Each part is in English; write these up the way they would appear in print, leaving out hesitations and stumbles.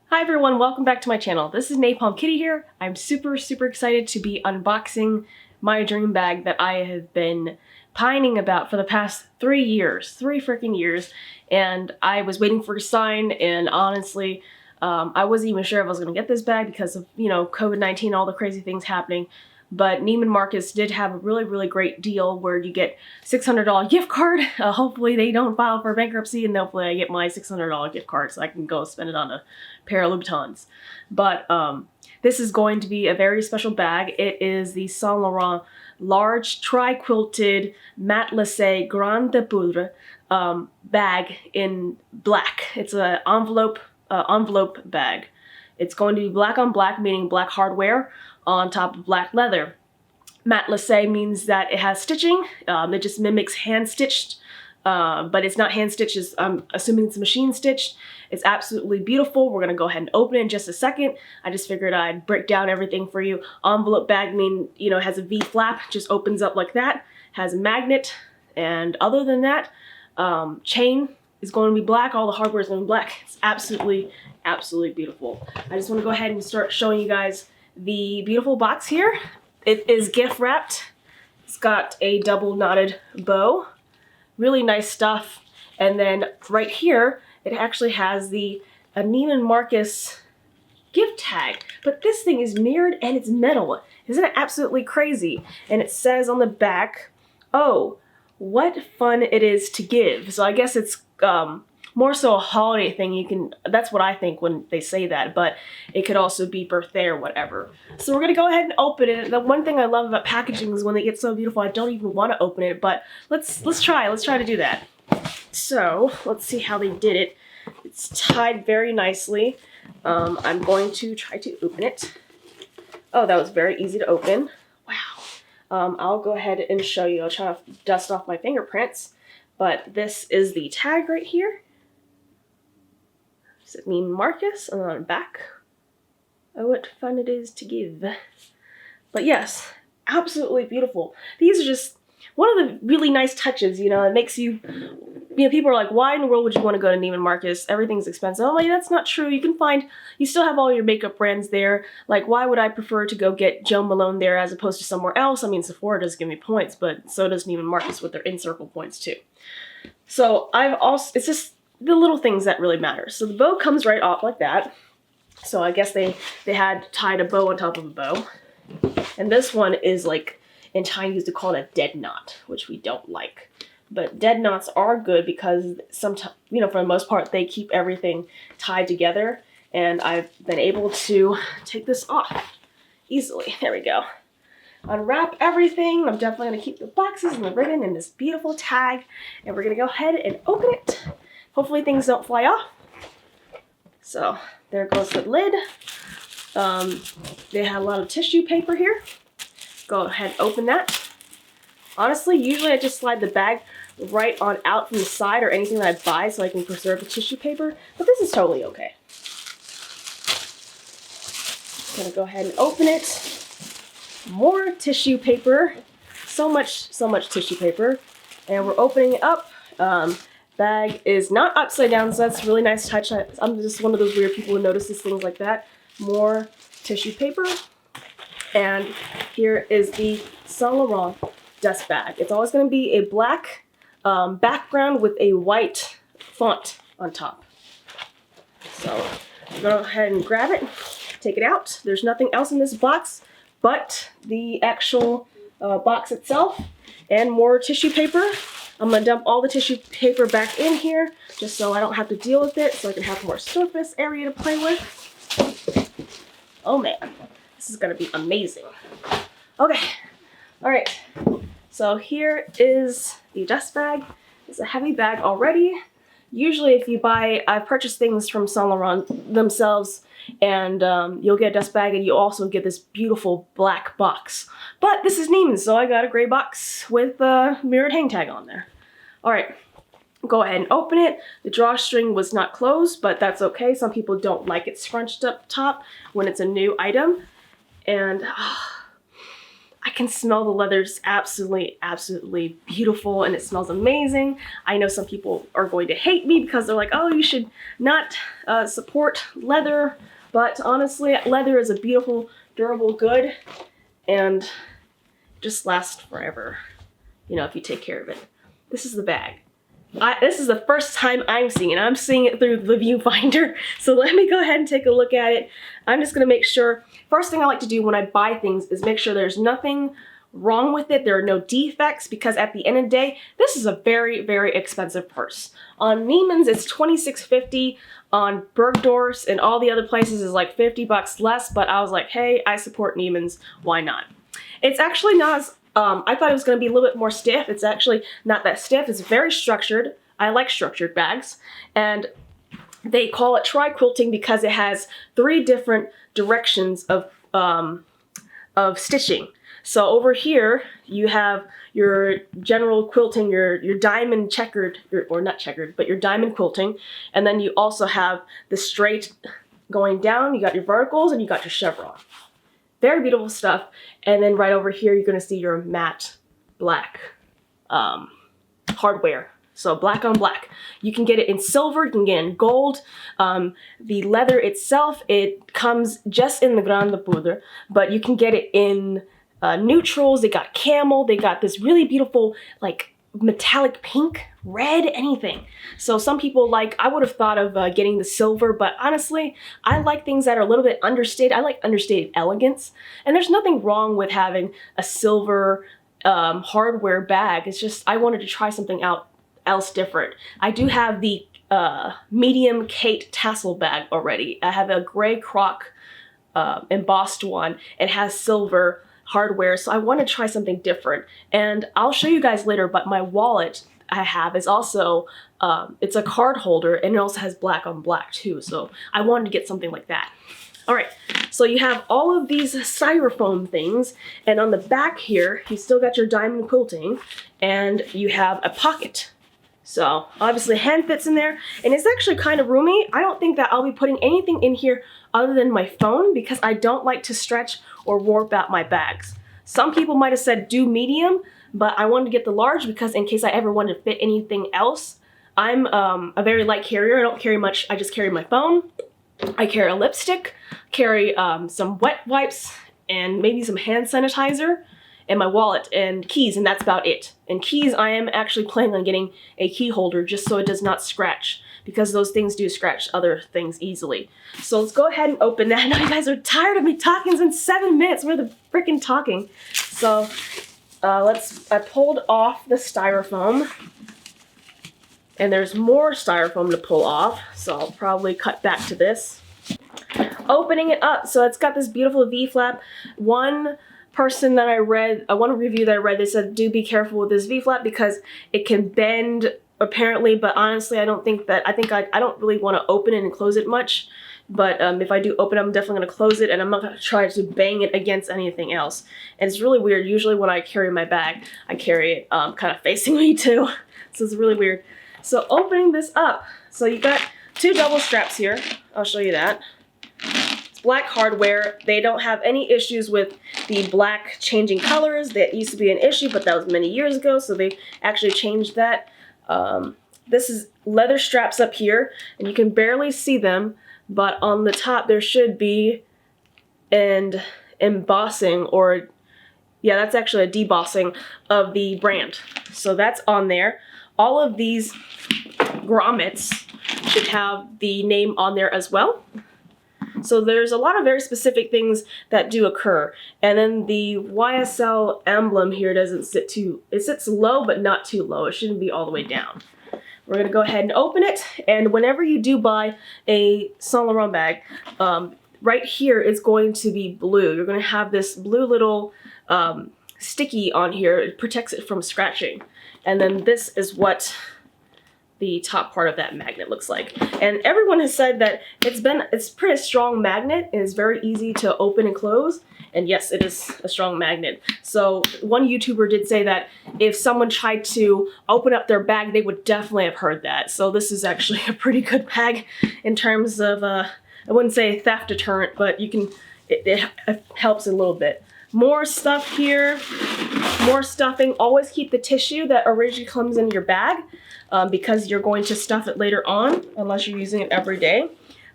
Hi everyone, welcome back to my channel. This is Napalm Kitty here. I'm super excited to be unboxing my dream bag that I have been pining about for the past 3 years. 3 freaking years. And I was waiting for a sign, and honestly, I wasn't even sure if I was going to get this bag because of, COVID-19, all the crazy things happening. But Neiman Marcus did have a really great deal where you get $600 gift card. Hopefully they don't file for bankruptcy, and hopefully I get my $600 gift card so I can go spend it on a pair of Louboutins. But this is going to be a very special bag. It is the Saint Laurent large Tri-Quilted Matelassé Grain de Poudre bag in black. It's an envelope bag. It's going to be black on black, meaning black hardware on top of black leather. Matelassé means that it has stitching. It just mimics hand-stitched, but it's not hand-stitched. I'm assuming it's machine-stitched. It's absolutely beautiful. We're going to go ahead and open it in just a second. I just figured I'd break down everything for you. Envelope bag it has a V flap, just opens up like that, has a magnet, and other than that, chain is going to be black. All the hardware is going to be black. It's absolutely beautiful. I just want to go ahead and start showing you guys the beautiful box here. It is gift wrapped. It's got a double knotted bow. Really nice stuff. And then right here, it actually has the Neiman Marcus gift tag. But this thing is mirrored and it's metal. Isn't it absolutely crazy? And it says on the back, "Oh, what fun it is to give." So I guess it's more so a holiday thing. That's what I think when they say that, but it could also be birthday or whatever. So we're gonna go ahead and open it. The one thing I love about packaging is when they get so beautiful, I don't even want to open it, but let's try to do that. So let's see how they did it. It's tied very nicely. I'm going to try to open it. Oh, that was very easy to open. Wow. I'll go ahead and show you. I'll try to dust off my fingerprints, but this is the tag right here. Does it mean Marcus? And on the back, "Oh, what fun it is to give." But yes, absolutely beautiful. These are just one of the really nice touches, it makes you, people are like, why in the world would you want to go to Neiman Marcus? Everything's expensive. I'm like, that's not true. You still have all your makeup brands there. Like, why would I prefer to go get Jo Malone there as opposed to somewhere else? I mean, Sephora does give me points, but so does Neiman Marcus with their in-circle points too. So it's just the little things that really matter. So the bow comes right off like that. So I guess they had tied a bow on top of a bow. And this one is like, in Chinese to call it a dead knot, which we don't like. But dead knots are good because sometimes, for the most part, they keep everything tied together. And I've been able to take this off easily. There we go. Unwrap everything. I'm definitely going to keep the boxes and the ribbon and this beautiful tag. And we're going to go ahead and open it. Hopefully things don't fly off. So there goes the lid. They had a lot of tissue paper here. Go ahead and open that. Honestly, usually I just slide the bag right on out from the side or anything that I buy so I can preserve the tissue paper, but this is totally okay. Gonna go ahead and open it. More tissue paper. So much tissue paper. And we're opening it up. Bag is not upside down, so that's a really nice touch. I'm just one of those weird people who notices things like that. More tissue paper. And here is the Saint Laurent dust bag. It's always going to be a black background with a white font on top. So go ahead and grab it, take it out. There's nothing else in this box but the actual box itself and more tissue paper. I'm going to dump all the tissue paper back in here just so I don't have to deal with it, so I can have more surface area to play with. Oh man. This is going to be amazing. Okay. All right. So here is the dust bag. It's a heavy bag already. Usually if you buy, I've purchased things from Saint Laurent themselves, and you'll get a dust bag and you also get this beautiful black box. But this is Neiman, so I got a gray box with a mirrored hang tag on there. All right. Go ahead and open it. The drawstring was not closed, but that's okay. Some people don't like it scrunched up top when it's a new item. And I can smell the leather's absolutely, absolutely beautiful, and it smells amazing. I know some people are going to hate me because they're like, oh, you should not support leather, but honestly, leather is a beautiful, durable good, and just lasts forever, you know, if you take care of it. This is the bag. This is the first time I'm seeing it. I'm seeing it through the viewfinder. So let me go ahead and take a look at it. I'm just gonna make sure, first thing I like to do when I buy things is make sure there's nothing wrong with it. There are no defects, because at the end of the day, this is a very, very expensive purse. On Neiman's, it's $26.50. On Bergdorf's and all the other places is like 50 bucks less, but I was like, hey, I support Neiman's, why not? It's actually not as I thought it was going to be a little bit more stiff. It's actually not that stiff. It's very structured. I like structured bags. And they call it tri-quilting because it has 3 different directions of stitching. So over here, you have your general quilting, your diamond checkered, or not checkered, but your diamond quilting. And then you also have the straight going down. You got your verticals and you got your chevron. Very beautiful stuff. And then right over here, you're going to see your matte black hardware. So black on black. You can get it in silver, you can get it in gold. The leather itself, it comes just in the Grain de Poudre, but you can get it in neutrals. They got camel. They got this really beautiful, like, metallic pink, red, anything. So some people, like, I would have thought of getting the silver, but honestly, I like things that are a little bit understated. I like understated elegance, and there's nothing wrong with having a silver hardware bag. It's just I wanted to try something else different. I do have the medium Kate tassel bag already. I have a gray croc embossed one. It has silver hardware, so I want to try something different, and I'll show you guys later. But my wallet I have is also it's a card holder, and it also has black on black too, so I wanted to get something like that. All right, so you have all of these styrofoam things, and on the back here you still got your diamond quilting, and you have a pocket. So obviously hand fits in there, and it's actually kind of roomy. I don't think that I'll be putting anything in here other than my phone, because I don't like to stretch or warp out my bags. Some people might have said do medium, but I wanted to get the large because in case I ever wanted to fit anything else. I'm a very light carrier. I don't carry much. I just carry my phone. I carry a lipstick, carry some wet wipes, and maybe some hand sanitizer, and my wallet and keys, and that's about it. And keys, I am actually planning on getting a key holder just so it does not scratch, because those things do scratch other things easily. So let's go ahead and open that. I know you guys are tired of me talking. It's been 7 minutes worth of freaking talking. So I pulled off the styrofoam, and there's more styrofoam to pull off, so I'll probably cut back to this. Opening it up, so it's got this beautiful V-flap. One review that I read, they said do be careful with this V-flap because it can bend apparently, but honestly I don't think that, I don't really want to open it and close it much, but if I do open it, I'm definitely going to close it, and I'm not going to try to bang it against anything else. And it's really weird. Usually when I carry my bag, I carry it kind of facing me too, so it's really weird. So opening this up, so you got 2 double straps here. I'll show you that. It's black hardware. They don't have any issues with the black changing colors. That used to be an issue, but that was many years ago, so they actually changed that. This is leather straps up here, and you can barely see them, but on the top there should be an embossing, or yeah, that's actually a debossing of the brand. So that's on there. All of these grommets should have the name on there as well. So there's a lot of very specific things that do occur. And then the YSL emblem here doesn't sit too, it sits low but not too low. It shouldn't be all the way down. We're gonna go ahead and open it, and whenever you do buy a Saint Laurent bag, right here is going to be blue. You're gonna have this blue little sticky on here. It protects it from scratching. And then this is what the top part of that magnet looks like. And everyone has said that it's pretty strong magnet, and it's very easy to open and close. And yes, it is a strong magnet. So one YouTuber did say that if someone tried to open up their bag, they would definitely have heard that. So this is actually a pretty good bag in terms of, I wouldn't say theft deterrent, but you can, it helps a little bit. More stuff here, more stuffing. Always keep the tissue that originally comes in your bag because you're going to stuff it later on unless you're using it every day.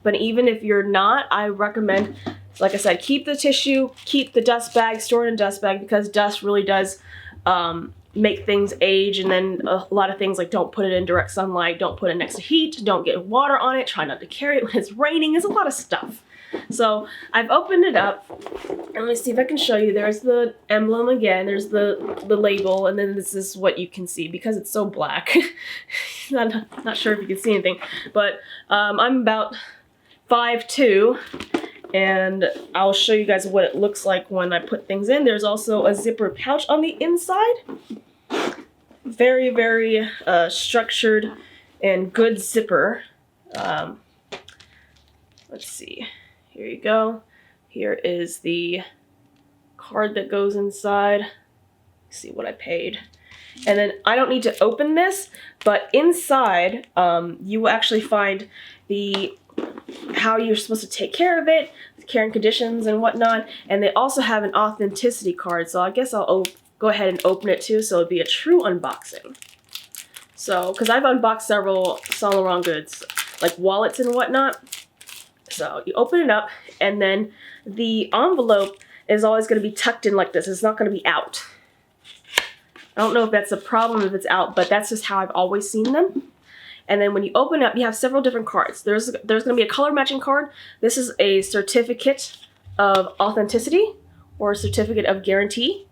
But even if you're not, I recommend, like I said, keep the tissue, keep the dust bag, store it in a dust bag because dust really does make things age. And then a lot of things like don't put it in direct sunlight, don't put it next to heat, don't get water on it, try not to carry it when it's raining. There's a lot of stuff. So I've opened it up, and let me see if I can show you. There's the emblem again, there's the label, and then this is what you can see because it's so black. not sure if you can see anything, but I'm about 5'2", and I'll show you guys what it looks like when I put things in. There's also a zipper pouch on the inside. Very, very structured and good zipper. Let's see. Here you go. Here is the card that goes inside. Let's see what I paid. And then I don't need to open this, but inside you will actually find the how you're supposed to take care of it, care and conditions and whatnot. And they also have an authenticity card. So I guess I'll go ahead and open it too, so it'll be a true unboxing. So, because I've unboxed several Saint Laurent goods, like wallets and whatnot. So you open it up, and then the envelope is always going to be tucked in like this. It's not going to be out. I don't know if that's a problem if it's out, but that's just how I've always seen them. And then when you open up, you have several different cards. There's going to be a color matching card. This is a certificate of authenticity or a certificate of guarantee.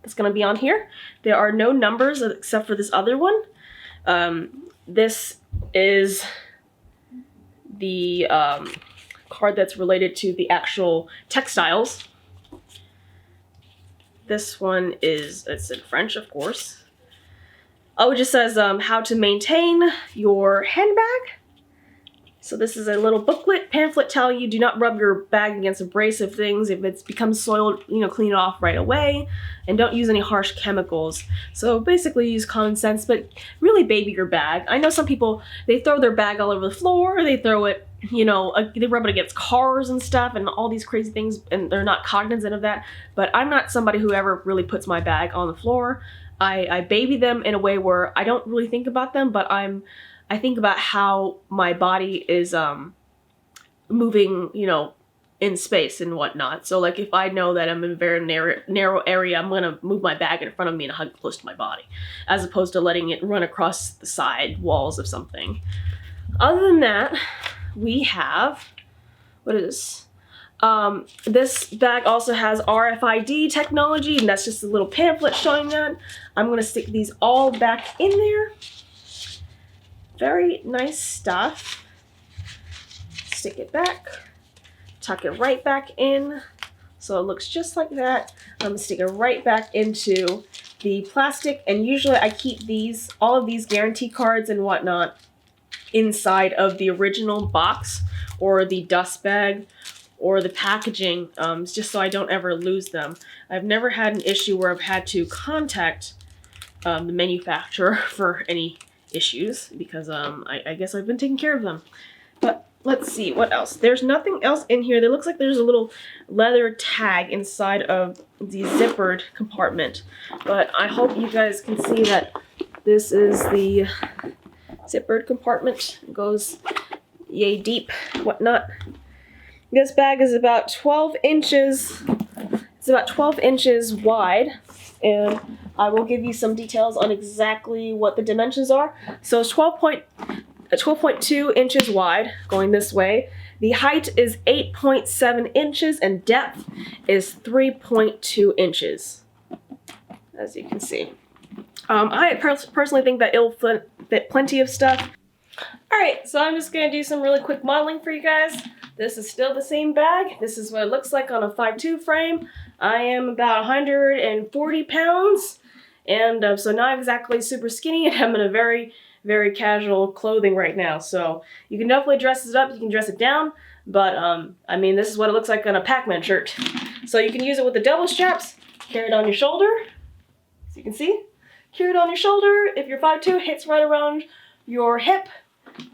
That's going to be on here. There are no numbers except for this other one. This is the card that's related to the actual textiles. This one is, it's in French, of course. Oh, it just says how to maintain your handbag. So this is a little booklet, pamphlet telling you do not rub your bag against abrasive things. If it's becomes soiled, clean it off right away. And don't use any harsh chemicals. So basically use common sense, but really baby your bag. I know some people, they throw their bag all over the floor, they throw it, they rub it against cars and stuff and all these crazy things, and they're not cognizant of that. But I'm not somebody who ever really puts my bag on the floor. I baby them in a way where I don't really think about them, but I think about how my body is moving, in space and whatnot. So like if I know that I'm in a very narrow area, I'm gonna move my bag in front of me and hug it close to my body, as opposed to letting it run across the side walls of something. Other than that, we have, what is this? This bag also has RFID technology, and that's just a little pamphlet showing that. I'm gonna stick these all back in there. Very nice stuff. Stick it back, tuck it right back in, so it looks just like that. I'm gonna stick it right back into the plastic, and usually I keep all of these guarantee cards and whatnot inside of the original box or the dust bag or the packaging, just so I don't ever lose them. I've never had an issue where I've had to contact the manufacturer for any issues because I guess I've been taking care of them. But let's see what else. There's nothing else in here. There looks like there's a little leather tag inside of the zippered compartment, but I hope you guys can see that this is the zippered compartment. It goes yay deep, whatnot. This bag is about 12 inches. It's about 12 inches wide, and I will give you some details on exactly what the dimensions are. So it's 12.2 inches wide going this way. The height is 8.7 inches and depth is 3.2 inches, as you can see. I personally think that it'll fit plenty of stuff. Alright, so I'm just going to do some really quick modeling for you guys. This is still the same bag. This is what it looks like on a 5'2" frame. I am about 140 pounds, and so not exactly super skinny, and I'm in a very, very casual clothing right now. So you can definitely dress it up, you can dress it down, but I mean, this is what it looks like on a Pac-Man shirt. So you can use it with the double straps, carry it on your shoulder, as you can see. Carry it on your shoulder. If you're 5'2", it hits right around your hip.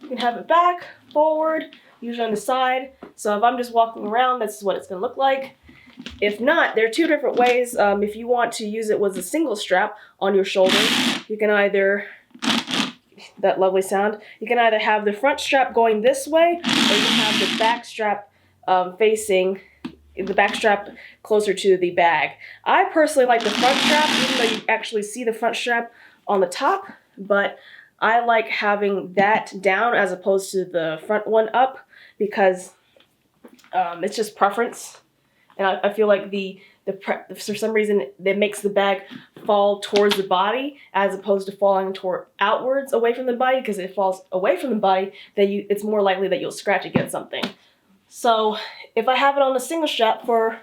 You can have it back, forward, usually on the side. So if I'm just walking around, this is what it's gonna look like. if not, there are two different ways. If you want to use it with a single strap on your shoulder, you can either, that lovely sound, you can either have the front strap going this way, or you can have the back strap facing the back strap closer to the bag. I personally like the front strap, even though you actually see the front strap on the top, but I like having that down as opposed to the front one up because it's just preference. And I feel like for some reason that makes the bag fall towards the body as opposed to falling outwards away from the body, because if it falls away from the body, then it's more likely that you'll scratch against something. So if I have it on a single strap for,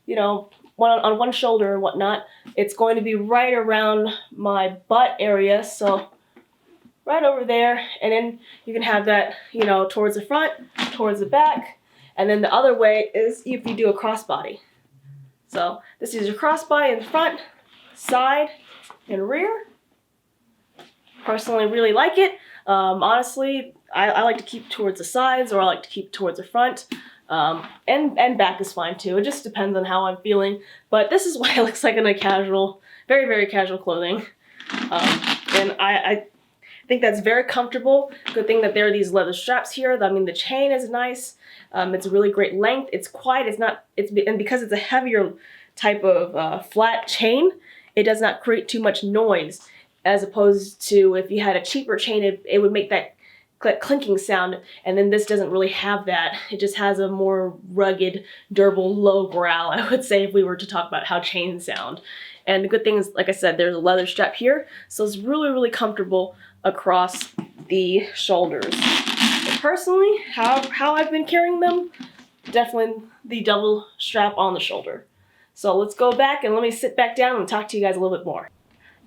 you know, on one shoulder and whatnot, it's going to be right around my butt area, so right over there, and then you can have that, you know, towards the front, towards the back, and then the other way is if you do a crossbody. So this is your crossbody in the front, side, and rear. Personally really like it. Honestly, I like to keep towards the sides, or I like to keep towards the front. And back is fine too. It just depends on how I'm feeling. But this is what it looks like in a casual, very, very casual clothing. And I think that's very comfortable. Good thing that there are these leather straps here. I mean, the chain is nice. It's a really great length. It's quiet. And because it's a heavier type of flat chain, it does not create too much noise. As opposed to if you had a cheaper chain, it would make that clinking sound, and then this doesn't really have that. It just has a more rugged, durable, low growl, I would say, if we were to talk about how chains sound. And the good thing is, like I said, there's a leather strap here, so it's really, really comfortable across the shoulders. But personally, how I've been carrying them, definitely the double strap on the shoulder. So let's go back and let me sit back down and talk to you guys a little bit more.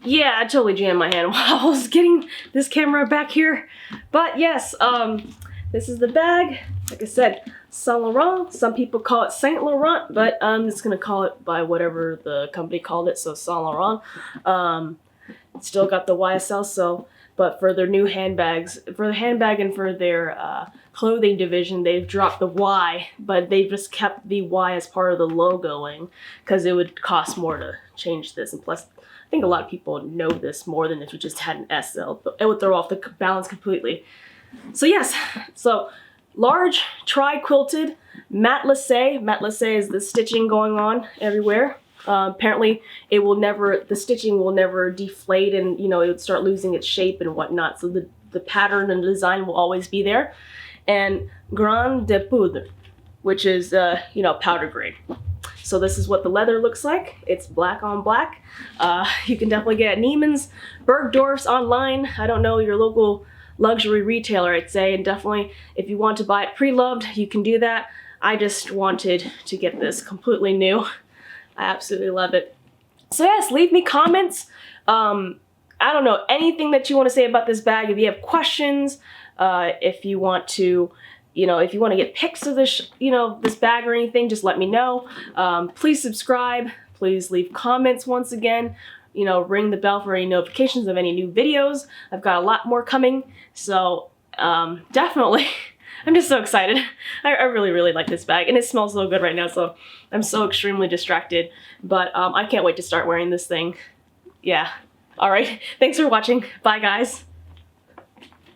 Yeah, I totally jammed my hand while I was getting this camera back here. But yes, this is the bag. Like I said, Saint Laurent. Some people call it Saint Laurent, but I'm just gonna call it by whatever the company called it, so Saint Laurent. Still got the YSL, so, but for their new handbags, for the handbag and for their clothing division, they've dropped the Y, but they've just kept the Y as part of the logoing, because it would cost more to change this, and plus, I think a lot of people know this more than if you just had an SL. It would throw off the balance completely. So yes, so large tri-quilted matelassé. Matelassé is the stitching going on everywhere. Apparently the stitching will never deflate, and you know, it would start losing its shape and whatnot. So the pattern and the design will always be there. And Grain de Poudre, which is, you know, powder grade. So this is what the leather looks like. It's black on black. You can definitely get it at Neiman's, Bergdorf's, online. I don't know, your local luxury retailer, I'd say. And definitely, if you want to buy it pre-loved, you can do that. I just wanted to get this completely new. I absolutely love it. So yes, leave me comments. I don't know, anything that you want to say about this bag. If you have questions, if you want to, you know, if you want to get pics of this, you know, this bag or anything, just let me know. Please subscribe. Please leave comments once again. You know, ring the bell for any notifications of any new videos. I've got a lot more coming. So definitely, I'm just so excited. I really, really like this bag, and it smells so good right now. So I'm so extremely distracted, but I can't wait to start wearing this thing. Yeah. All right. Thanks for watching. Bye, guys.